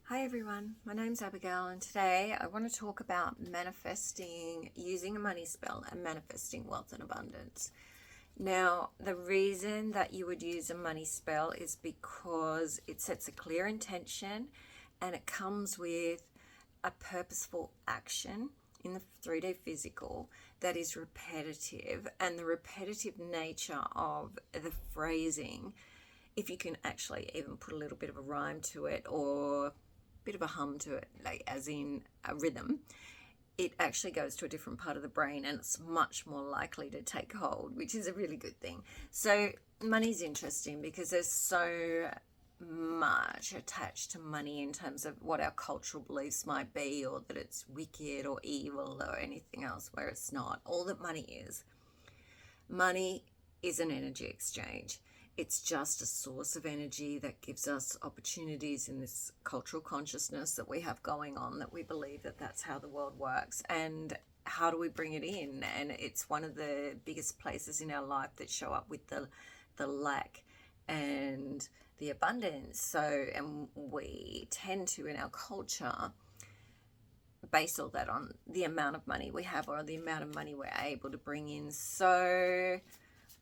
Hi everyone, my name's Abigail and today I want to talk about manifesting, using a money spell and manifesting wealth and abundance. Now, the reason that you would use a money spell is because it sets a clear intention and it comes with a purposeful action in the 3D physical that is repetitive, and the repetitive nature of the phrasing, if you can actually even put a little bit of a rhyme to it or bit of a hum to it, like as in a rhythm, it actually goes to a different part of the brain and it's much more likely to take hold, which is a really good thing. So money's interesting because there's so much attached to money in terms of what our cultural beliefs might be, or that it's wicked or evil or anything else, where it's not. All that money is an energy exchange. It's just a source of energy that gives us opportunities in this cultural consciousness that we have going on, that we believe that that's how the world works. And how do we bring it in? And it's one of the biggest places in our life that show up with the lack and the abundance. So, and we tend to, in our culture, base all that on the amount of money we have or the amount of money we're able to bring in. So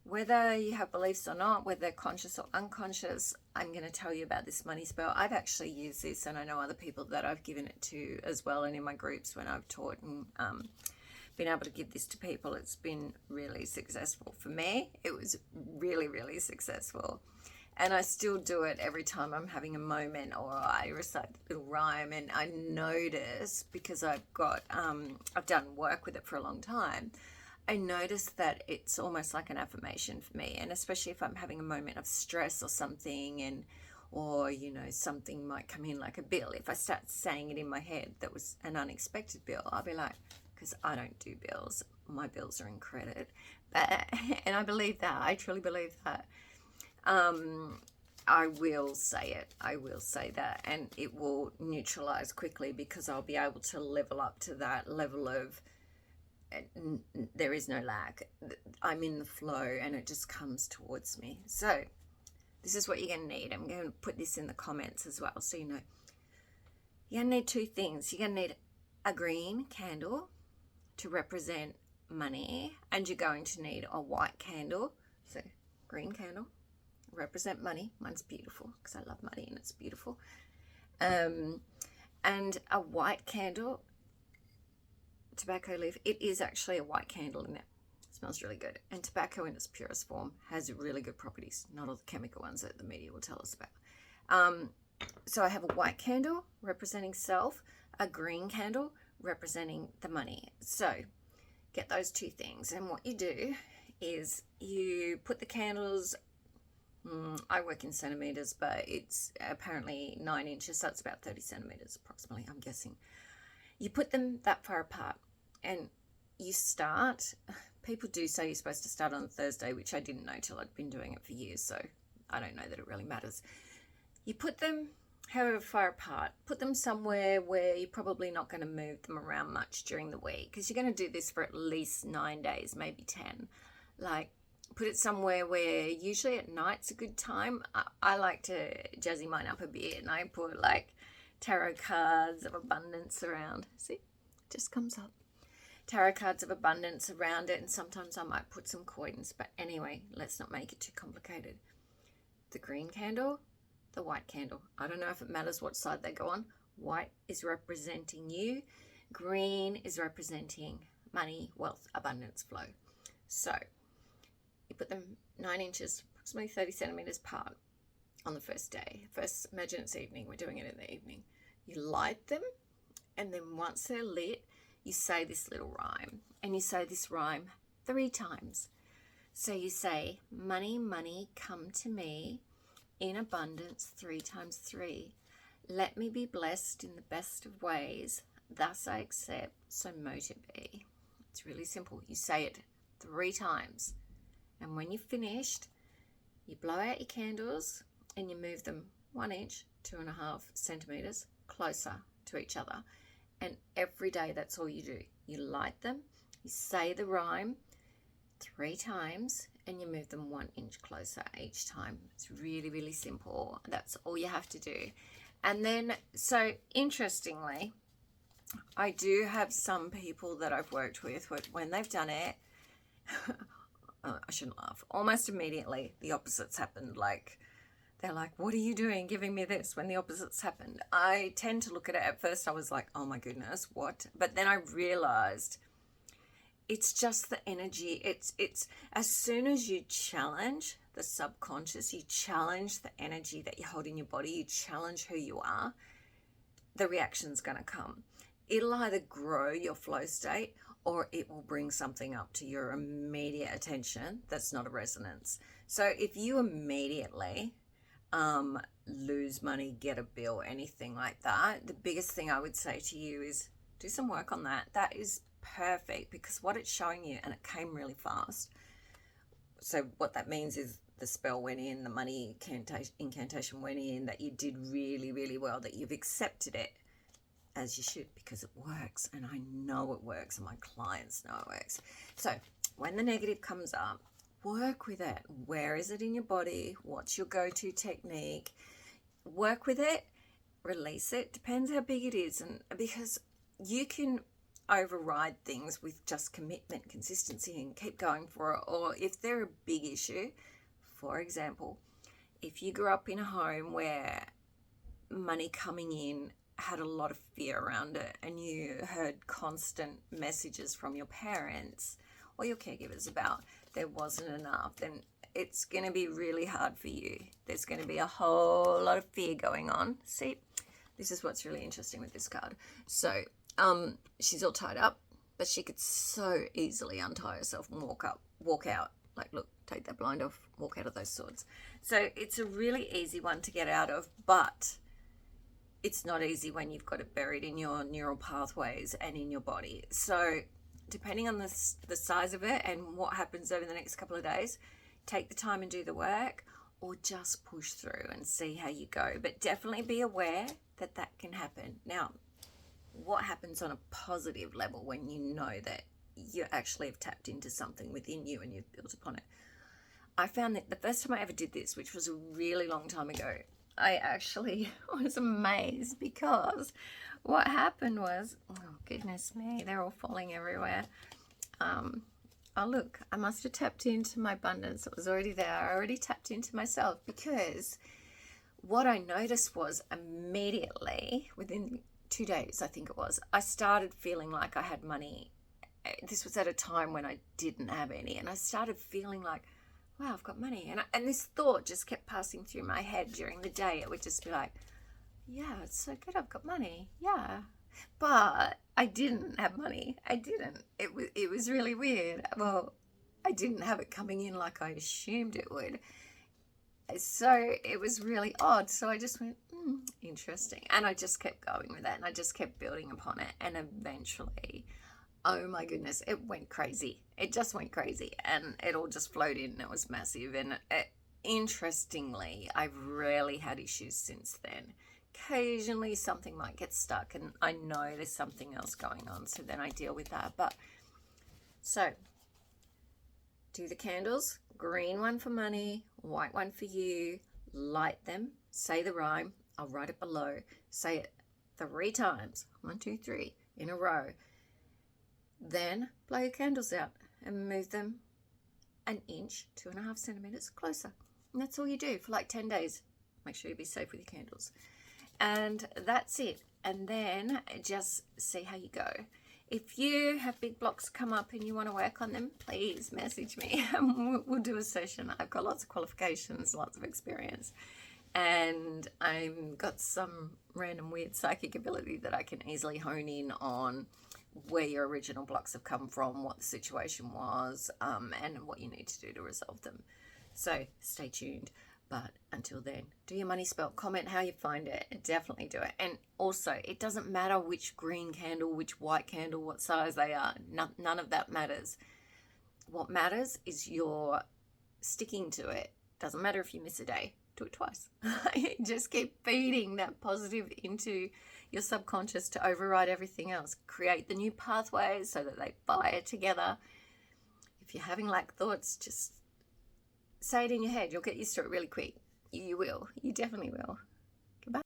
whether you have beliefs or not, whether conscious or unconscious, I'm going to tell you about this money spell. I've actually used this, and I know other people that I've given it to as well, and in my groups when I've taught and been able to give this to people, it's been really successful for me. It was really, really successful. And I still do it every time I'm having a moment or I recite a little rhyme, and I notice, because I've done work with it for a long time, I notice that it's almost like an affirmation for me. And especially if I'm having a moment of stress or something, or something might come in like a bill. If I start saying it in my head that was an unexpected bill, I'll be like, because I don't do bills, my bills are in credit. And I believe that, I truly believe that. I will say it. I will say that, and it will neutralize quickly because I'll be able to level up to that level of there is no lack. I'm in the flow and it just comes towards me. So this is what you're going to need. I'm going to put this in the comments as well, so you know. You're going to need two things. You're going to need a green candle to represent money, and you're going to need a white candle. So green candle, represent money. Mine's beautiful because I love money and it's beautiful. And a white candle, tobacco leaf. It is actually a white candle in there. It smells really good. And tobacco in its purest form has really good properties, not all the chemical ones that the media will tell us about. So I have a white candle representing self, a green candle representing the money. So get those two things. And what you do is you put the candles, I work in centimeters, but it's apparently 9 inches. So it's about 30 centimeters approximately, I'm guessing. You put them that far apart and you start. People do say you're supposed to start on Thursday, which I didn't know till I'd been doing it for years, so I don't know that it really matters. You put them however far apart. Put them somewhere where you're probably not going to move them around much during the week, because you're going to do this for at least 9 days, maybe 10. Like, put it somewhere where usually at night's a good time. I like to jazzy mine up a bit, and I put like tarot cards of abundance around. See, it just comes up. Tarot cards of abundance around it, and sometimes I might put some coins, but anyway, let's not make it too complicated. The green candle, the white candle. I don't know if it matters what side they go on. White is representing you. Green is representing money, wealth, abundance, flow. So you put them 9 inches, approximately 30 centimeters apart on the first day. First, imagine it's evening. We're doing it in the evening. You light them, and then once they're lit, you say this little rhyme. And you say this rhyme 3 times. So you say, money, money, come to me in abundance 3 times 3. Let me be blessed in the best of ways. Thus I accept, so mote it be. It's really simple. You say it 3 times. And when you're finished, you blow out your candles and you move them 1 inch, 2.5 centimeters closer to each other. And every day, that's all you do. You light them, you say the rhyme 3 times, and you move them 1 inch closer each time. It's really, really simple. That's all you have to do. And then, so interestingly, I do have some people that I've worked with when they've done it, I shouldn't laugh, almost immediately the opposites happened. Like, they're like, what are you doing giving me this when the opposites happened? I tend to look at it, at first I was like, oh my goodness, what? But then I realized it's just the energy. It's as soon as you challenge the subconscious, you challenge the energy that you hold in your body, you challenge who you are, the reaction's going to come. It'll either grow your flow state or it will bring something up to your immediate attention that's not a resonance. So if you immediately lose money, get a bill, anything like that, the biggest thing I would say to you is do some work on that. That is perfect, because what it's showing you, and it came really fast. So what that means is the spell went in, the money incantation went in, that you did really, really well, that you've accepted it as you should, because it works, and I know it works, and my clients know it works. So when the negative comes up, work with it. Where is it in your body? What's your go-to technique? Work with it, release it. Depends how big it is, and because you can override things with just commitment, consistency, and keep going for it. Or if they're a big issue, for example, if you grew up in a home where money coming in had a lot of fear around it, and you heard constant messages from your parents or your caregivers about there wasn't enough, then it's going to be really hard for you. There's going to be a whole lot of fear going on. See, this is what's really interesting with this card. So she's all tied up, but she could so easily untie herself and walk out. Like, look, take that blind off, walk out of those swords. So it's a really easy one to get out of, but it's not easy when you've got it buried in your neural pathways and in your body. So depending on the size of it and what happens over the next couple of days, take the time and do the work, or just push through and see how you go. But definitely be aware that that can happen. Now, what happens on a positive level when you know that you actually have tapped into something within you and you've built upon it? I found that the first time I ever did this, which was a really long time ago, I actually was amazed, because what happened was, oh goodness me, they're all falling everywhere. Oh look, I must have tapped into my abundance. It was already there. I already tapped into myself, because what I noticed was immediately, within 2 days, I think it was, I started feeling like I had money. This was at a time when I didn't have any, and I started feeling like, wow, I've got money. And this thought just kept passing through my head during the day. It would just be like, yeah, it's so good, I've got money. Yeah. But I didn't have money. I didn't. It was really weird. Well, I didn't have it coming in like I assumed it would. So it was really odd. So I just went, interesting. And I just kept going with that, and I just kept building upon it. And eventually, oh my goodness, it went crazy. It just went crazy, and it all just flowed in. It was massive. And interestingly, I've rarely had issues since then. Occasionally something might get stuck, and I know there's something else going on, so then I deal with that. But so do the candles, green one for money, white one for you, light them, say the rhyme. I'll write it below. Say it 3 times, 1, 2, 3 in a row. Then blow your candles out and move them 1 inch, 2.5 centimeters closer. And that's all you do for like 10 days. Make sure you be safe with your candles. And that's it. And then just see how you go. If you have big blocks come up and you want to work on them, please message me and we'll do a session. I've got lots of qualifications, lots of experience, and I've got some random weird psychic ability that I can easily hone in on where your original blocks have come from, what the situation was, and what you need to do to resolve them. So stay tuned. But until then, do your money spell. Comment how you find it. Definitely do it. And also, it doesn't matter which green candle, which white candle, what size they are. None of that matters. What matters is you're sticking to it. Doesn't matter if you miss a day. Do it twice. Just keep feeding that positive into your subconscious to override everything else. Create the new pathways so that they fire together. If you're having lack thoughts, just say it in your head. You'll get used to it really quick. You will. You definitely will.